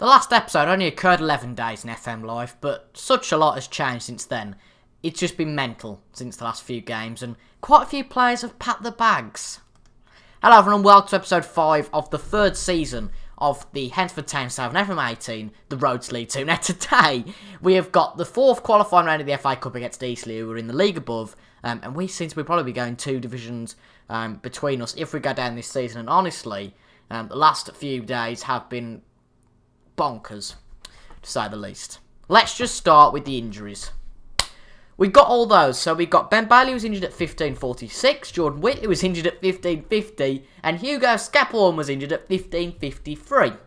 The last episode only occurred 11 days in FM Live, but such a lot has changed since then. It's just been mental since the last few games, and quite a few players have packed the bags. Hello everyone, welcome to episode 5 of the third season of the Hednesford Town 7 FM18, the road to League 2. Now today, we have got the fourth qualifying round of the FA Cup against Eastleigh, who are in the league above, and we seem to be probably going 2 divisions between us if we go down this season, and honestly, the last few days have been bonkers, to say the least. Let's just start with the injuries. We got all those. So we got Ben Bailey, who was injured at 15:46, Jordan Whitley was injured at 15:50, and Hugo Scaphorn was injured at 15:53.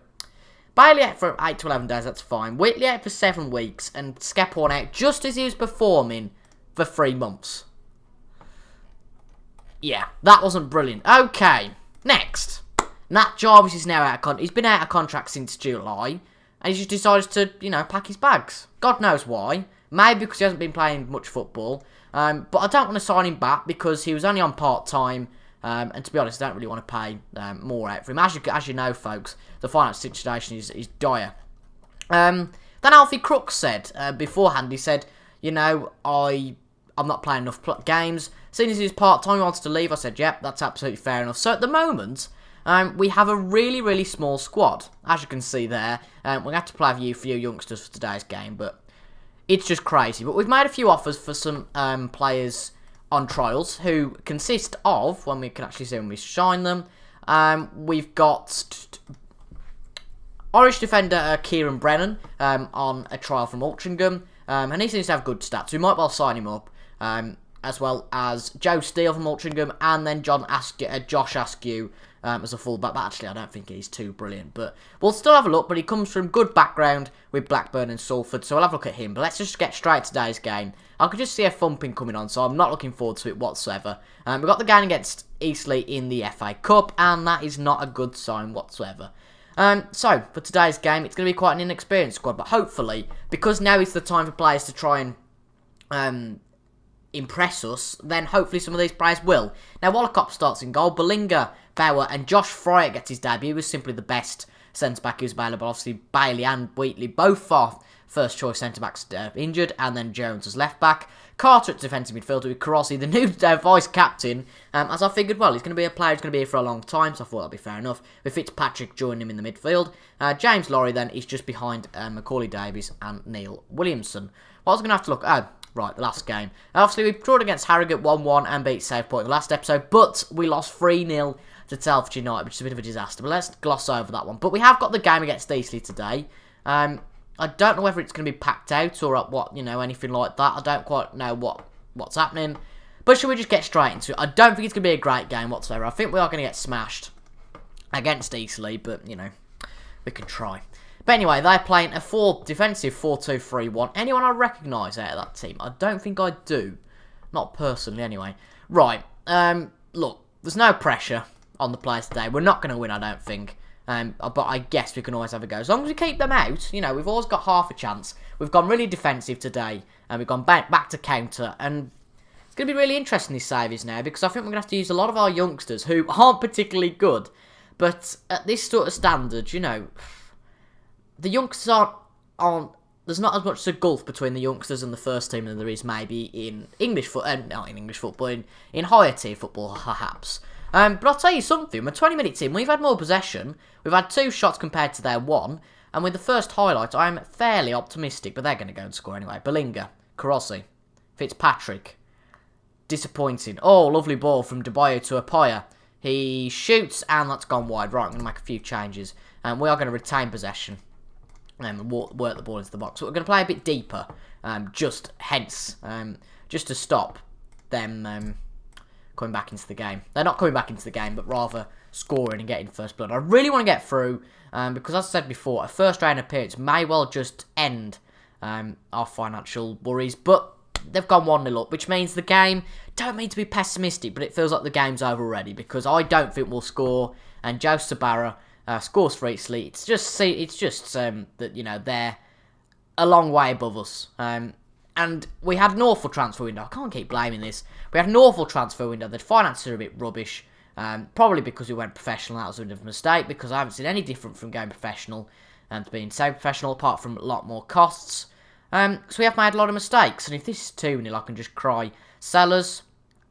Bailey out for 8 to 11 days, that's fine. Whitley out for 7 weeks, and Scaphorn out just as he was performing for 3 months. Yeah, that wasn't brilliant. Okay, next. Nat Jarvis is now out of contract. He's been out of contract since July, and he's just decided to, pack his bags. God knows why. Maybe because he hasn't been playing much football. But I don't want to sign him back because he was only on part-time. And to be honest, I don't really want to pay more out for him. As you know, folks, the finance situation is dire. Then Alfie Crooks said beforehand, he said, I'm not playing enough going Seeing as he's part-time, he wants to leave. I said, yep, that's absolutely fair enough. So at the moment, we have a really, really small squad. As you can see there, we're going to have to play with a few youngsters for today's game, but it's just crazy. But we've made a few offers for some players on trials who consist of, when we can actually see when we shine them, we've got Irish defender Kieran Brennan on a trial from Altrincham, and he seems to have good stats, so we might well sign him up, as well as Joe Steele from Altrincham, and then Josh Askew as a fullback. But actually, I don't think he's too brilliant. But we'll still have a look. But he comes from good background with Blackburn and Salford, so we'll have a look at him. But let's just get straight to today's game. I could just see a thumping coming on, so I'm not looking forward to it whatsoever. We've got the game against Eastleigh in the FA Cup, and that is not a good sign whatsoever. So, for today's game, it's going to be quite an inexperienced squad, but hopefully, because now is the time for players to try and impress us, then hopefully some of these players will. Now, Wallacott starts in goal. Bellinger, Bauer, and Josh Fryer gets his debut. He was simply the best centre-back who's available. Obviously, Bailey and Wheatley, both are first-choice centre-backs injured, and then Jones as left-back. Carter at defensive midfielder with Carossi, the new vice-captain, as I figured, well, he's going to be a player who's going to be here for a long time, so I thought that'd be fair enough. With Fitzpatrick joining him in the midfield. James Laurie, then, is just behind Macaulay Davies and Neil Williamson. What I was going to have to look at... Right, the last game. Obviously, we drawed against Harrogate 1-1 and beat Southport in the last episode, but we lost 3-0 to Telford United, which is a bit of a disaster. But let's gloss over that one. But we have got the game against Eastleigh today. I don't know whether it's going to be packed out or anything like that. I don't quite know what's happening. But should we just get straight into it? I don't think it's going to be a great game whatsoever. I think we are going to get smashed against Eastleigh, but, we can try. But anyway, they're playing a defensive 4-2-3-1. Anyone I recognise out of that team? I don't think I do. Not personally, anyway. Right. Look, there's no pressure on the players today. We're not going to win, I don't think. But I guess we can always have a go. As long as we keep them out, we've always got half a chance. We've gone really defensive today, and we've gone back to counter. And it's going to be really interesting, these savies now, because I think we're going to have to use a lot of our youngsters who aren't particularly good. But at this sort of standard, the youngsters aren't. There's not as much a gulf between the youngsters and the first team than there is maybe in English not in English football, in higher tier football perhaps. But I'll tell you something. We're 20 minutes in. We've had more possession. We've had 2 shots compared to their 1. And with the first highlight, I'm fairly optimistic. But they're going to go and score anyway. Bellinger, Carossi, Fitzpatrick. Disappointing. Oh, lovely ball from Debayo to Apaya. He shoots and that's gone wide. Right, I'm going to make a few changes. And we are going to retain possession. And work the ball into the box. So we're going to play a bit deeper, just to stop them coming back into the game. They're not coming back into the game, but rather scoring and getting first blood. I really want to get through, because as I said before, a first round appearance may well just end our financial worries, but they've gone 1-0 up, which means the game, don't mean to be pessimistic, but it feels like the game's over already, because I don't think we'll score, and Joe Sabara scores for Eastleigh. It's just that they're a long way above us. And we had an awful transfer window. I can't keep blaming this. We had an awful transfer window. The finances are a bit rubbish. Probably because we went professional. That was a bit of a mistake because I haven't seen any different from going professional. and being so professional, apart from a lot more costs. So we have made a lot of mistakes, and if this is 2-0, I can just cry. Sellers,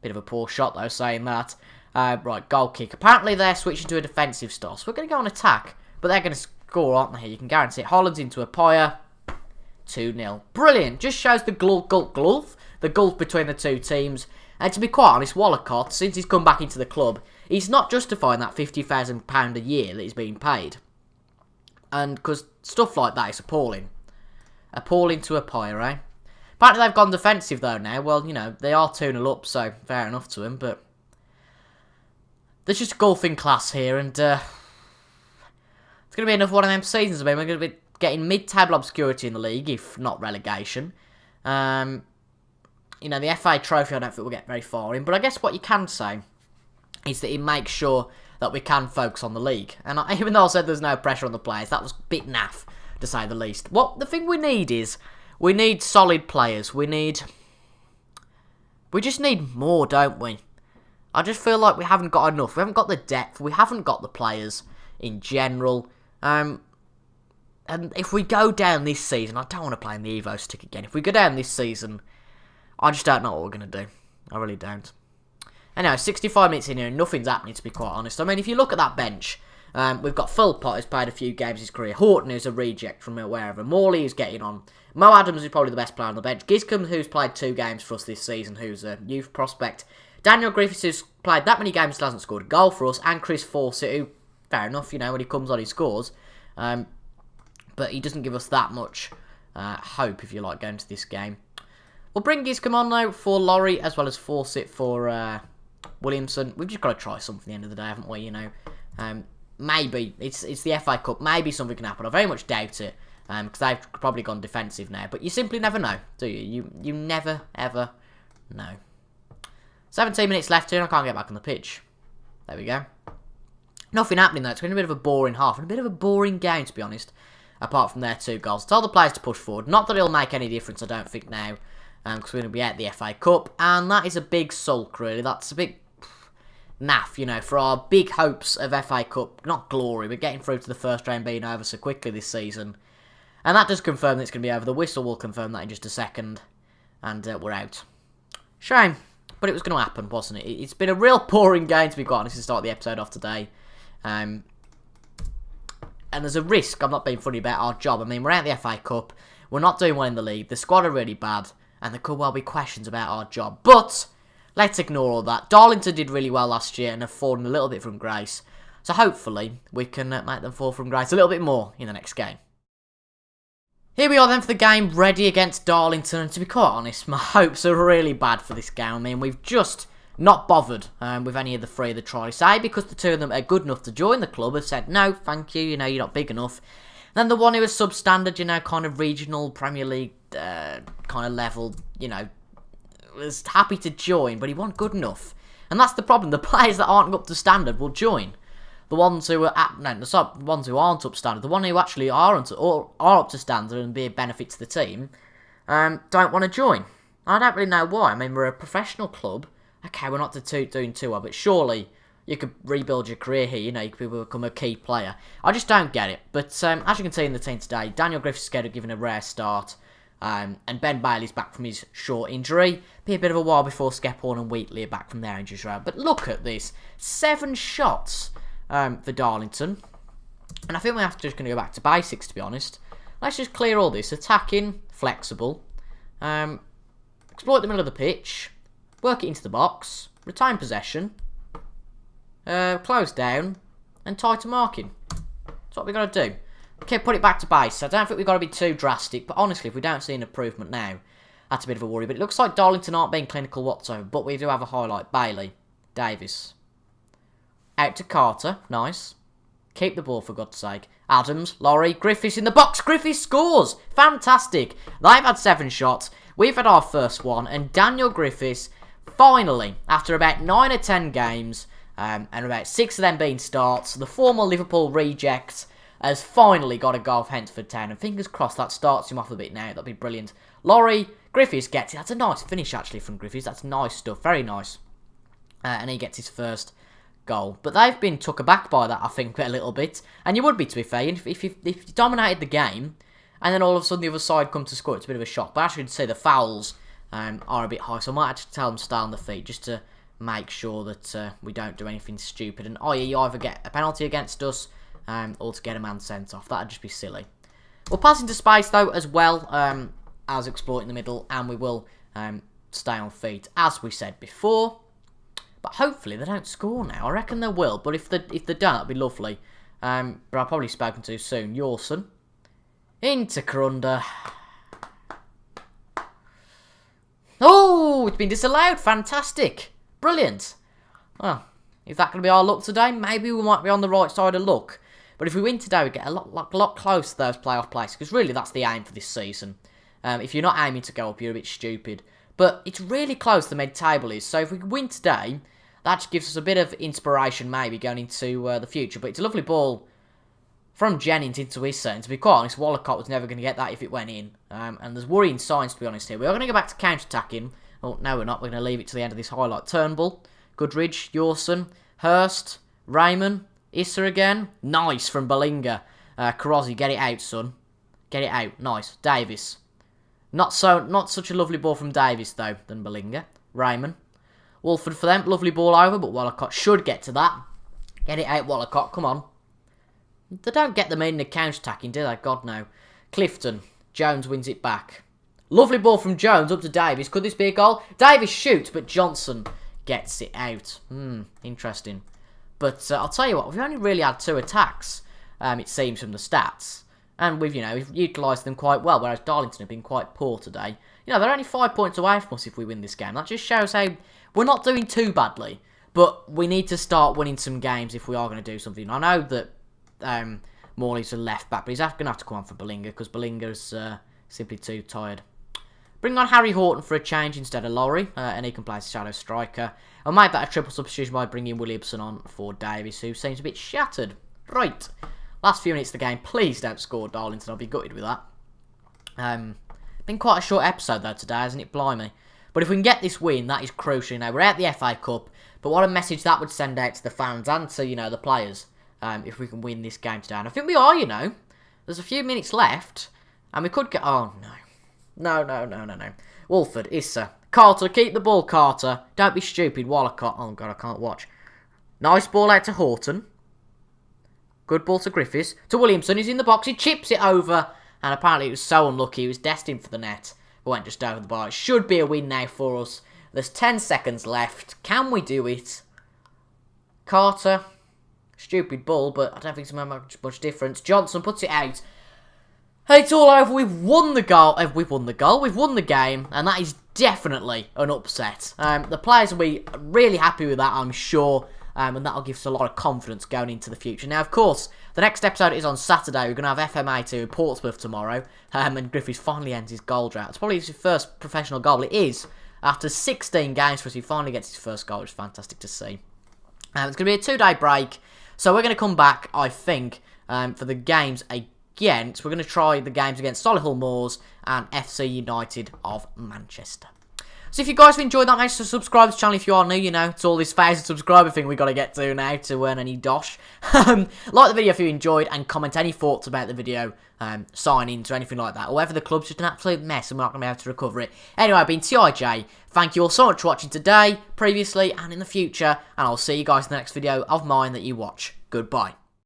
bit of a poor shot though, saying that. Right, goal kick. Apparently they're switching to a defensive style, so we're going to go on attack, but they're going to score, aren't they? You can guarantee it. Holland's into a pyre. 2-0. Brilliant. Just shows the gulf between the two teams. And to be quite honest, Wallacott, since he's come back into the club, he's not justifying that £50,000 a year that he's being paid. And because stuff like that is appalling. Appalling to a pyre, eh? Apparently they've gone defensive though now. Well, you know, they are 2-0 up, so fair enough to him, but there's just golfing class here, and it's going to be another one of them seasons. I mean, we're going to be getting mid-table obscurity in the league, if not relegation. You know, the FA Trophy I don't think we'll get very far in, but I guess what you can say is that it makes sure that we can focus on the league. And even though I said there's no pressure on the players, that was a bit naff, to say the least. What the thing we need is, we need solid players. We just need more, don't we? I just feel like we haven't got enough. We haven't got the depth. We haven't got the players in general. And if we go down this season, I don't want to play in the Evo stick again. If we go down this season, I just don't know what we're going to do. I really don't. Anyway, 65 minutes in here and nothing's happening, to be quite honest. I mean, if you look at that bench, we've got Philpott, who's played a few games in his career. Horton, who's a reject from wherever. Morley, who's getting on. Mo Adams is probably the best player on the bench. Giscombe, who's played 2 games for us this season, who's a youth prospect. Daniel Griffiths, who's played that many games, still hasn't scored a goal for us. And Chris Fawcett, who, fair enough, you know, when he comes on, he scores. But he doesn't give us that much hope, if you like, going to this game. We'll bring Giscombe on now for Laurie, as well as Fawcett for Williamson. We've just got to try something at the end of the day, haven't we, you know? Maybe. It's the FA Cup. Maybe something can happen. I very much doubt it, because they've probably gone defensive now. But you simply never know, do you? You never, ever know. 17 minutes left here, and I can't get back on the pitch. There we go. Nothing happening though. It's been a bit of a boring half, and a bit of a boring game, to be honest, apart from their 2 goals. Tell the players to push forward. Not that it'll make any difference, I don't think, now, because we're going to be at the FA Cup, and that is a big sulk, really. That's a big naff, you know, for our big hopes of FA Cup, not glory, but getting through to the first round being over so quickly this season. And that does confirm that it's going to be over. The whistle will confirm that in just a second, and we're out. Shame, but it was going to happen, wasn't it? It's been a real boring game, to be quite honest, to start the episode off today. And there's a risk, I'm not being funny about our job. I mean, we're out the FA Cup, we're not doing well in the league, the squad are really bad, and there could well be questions about our job. But let's ignore all that. Darlington did really well last year and have fallen a little bit from grace. So hopefully we can make them fall from grace a little bit more in the next game. Here we are then for the game, ready against Darlington. And to be quite honest, my hopes are really bad for this game. I mean, we've just not bothered with any of the 3 of the tries. A, because the 2 of them are good enough to join the club, have said, no, thank you, you know, you're not big enough. Then the one who was substandard, you know, kind of regional Premier League kind of level, you know, was happy to join, but he wasn't good enough. And that's the problem. The players that aren't up to standard will join. The ones who are the ones who aren't up to standard, the ones who actually are up to standard and be a benefit to the team, don't want to join. I don't really know why. I mean, we're a professional club. Okay, we're not doing too well, but surely you could rebuild your career here. You know, you could become a key player. I just don't get it. But as you can see in the team today, Daniel Griffiths is scared of giving a rare start. And Ben Bailey's back from his short injury. Be a bit of a while before Skephorn and Wheatley are back from their injuries round. But look at this. 7 shots for Darlington. And I think we're just going to go back to basics, to be honest. Let's just clear all this. Attacking, flexible. Exploit the middle of the pitch. Work it into the box. Retain possession. Close down. And tighter marking. That's what we've got to do. Okay, put it back to base. I don't think we've got to be too drastic, but honestly, if we don't see an improvement now, that's a bit of a worry. But it looks like Darlington aren't being clinical whatsoever, but we do have a highlight. Bailey. Davis. Out to Carter. Nice. Keep the ball, for God's sake. Adams. Laurie. Griffiths in the box. Griffiths scores. Fantastic. They've had 7 shots. We've had our first one, and Daniel Griffiths, finally, after about 9 or 10 games, and about 6 of them being starts, the former Liverpool reject has finally got a goal for Hednesford Town, and fingers crossed that starts him off a bit now. That'll be brilliant. Laurie, Griffiths gets it. That's a nice finish, actually, from Griffiths. That's nice stuff. Very nice. And he gets his first goal. But they've been took aback by that, I think, a little bit. And you would be, to be fair. If you dominated the game, and then all of a sudden the other side come to score, it's a bit of a shock. But as you can see, the fouls are a bit high. So I might actually tell them to stay on the feet, just to make sure that we don't do anything stupid. And i.e. either get a penalty against us, or to get a man sent off. That'd just be silly. We'll pass into space, though, as well as exploiting the middle. And we will stay on feet, as we said before. But hopefully they don't score now. I reckon they will. But if they don't, that'd be lovely. But I've probably spoken too soon. Yorson. Into Corunda. Oh, it's been disallowed. Fantastic. Brilliant. Well, is that going to be our luck today? Maybe we might be on the right side of luck. But if we win today, we get a lot closer to those playoff places. Because really, that's the aim for this season. If you're not aiming to go up, you're a bit stupid. But it's really close to mid-table is. So if we win today, that just gives us a bit of inspiration maybe going into the future. But it's a lovely ball from Jennings into Issa. And to be quite honest, Wallacott was never going to get that if it went in. And there's worrying signs, to be honest, here. We are going to go back to counter-attacking. Oh, no, we're not. We're going to leave it to the end of this highlight. Turnbull, Goodridge, Yorson, Hurst, Raymond, Issa again. Nice from Bellinger. Karozzi, get it out, son. Get it out. Nice. Davis. Not such a lovely ball from Davis, though, than Bellinger. Raymond. Wolford for them. Lovely ball over, but Wallacott should get to that. Get it out, Wallacott. Come on. They don't get them in the counter-attacking, do they? God, no. Clifton. Jones wins it back. Lovely ball from Jones up to Davis. Could this be a goal? Davis shoots, but Johnson gets it out. Interesting. But I'll tell you what, we've only really had 2 attacks, it seems, from the stats. And we've utilised them quite well, whereas Darlington have been quite poor today. They're only 5 points away from us if we win this game. That just shows how we're not doing too badly. But we need to start winning some games if we are going to do something. I know that Morley's a left back, but he's going to have to come on for Bellinger, because Bellinger's simply too tired. Bring on Harry Horton for a change instead of Laurie, and he can play as a shadow striker. I'll make that a triple substitution by bringing Williamson on for Davis, who seems a bit shattered. Right. Last few minutes of the game, please don't score, Darlington. I'll be gutted with that. Been quite a short episode, though, today, hasn't it? Blimey. But if we can get this win, that is crucial. We're out the FA Cup, but what a message that would send out to the fans and to, the players, if we can win this game today. And I think we are, There's a few minutes left, and we could get... Oh, no. No. Wolford, Issa. Carter, keep the ball, Carter. Don't be stupid, Wallacott. Oh, God, I can't watch. Nice ball out to Horton. Good ball to Griffiths. To Williamson, he's in the box. He chips it over. And apparently it was so unlucky. He was destined for the net. But went just over the bar. It should be a win now for us. There's 10 seconds left. Can we do it? Carter. Stupid ball, but I don't think it's going to make much difference. Johnson puts it out. It's all over. We've won the goal. We've won the goal. We've won the game. And that is definitely an upset. The players will be really happy with that, I'm sure. And that'll give us a lot of confidence going into the future. Now, of course, the next episode is on Saturday. We're going to have FM18 in Portsmouth tomorrow. And Griffiths finally ends his goal drought. It's probably his first professional goal. It is. After 16 games for us, he finally gets his first goal, which is fantastic to see. It's going to be a 2-day break. So we're going to come back, I think, for the games against... We're going to try the games against Solihull Moors and FC United of Manchester. So if you guys have enjoyed that, make sure to subscribe to the channel if you are new. It's all this 1,000 subscriber thing we've got to get to now to earn any dosh. Like the video if you enjoyed, and comment any thoughts about the video, sign in to anything like that. Or whether the club's just an absolute mess and we're not going to be able to recover it. Anyway, I've been TIJ. Thank you all so much for watching today, previously, and in the future. And I'll see you guys in the next video of mine that you watch. Goodbye.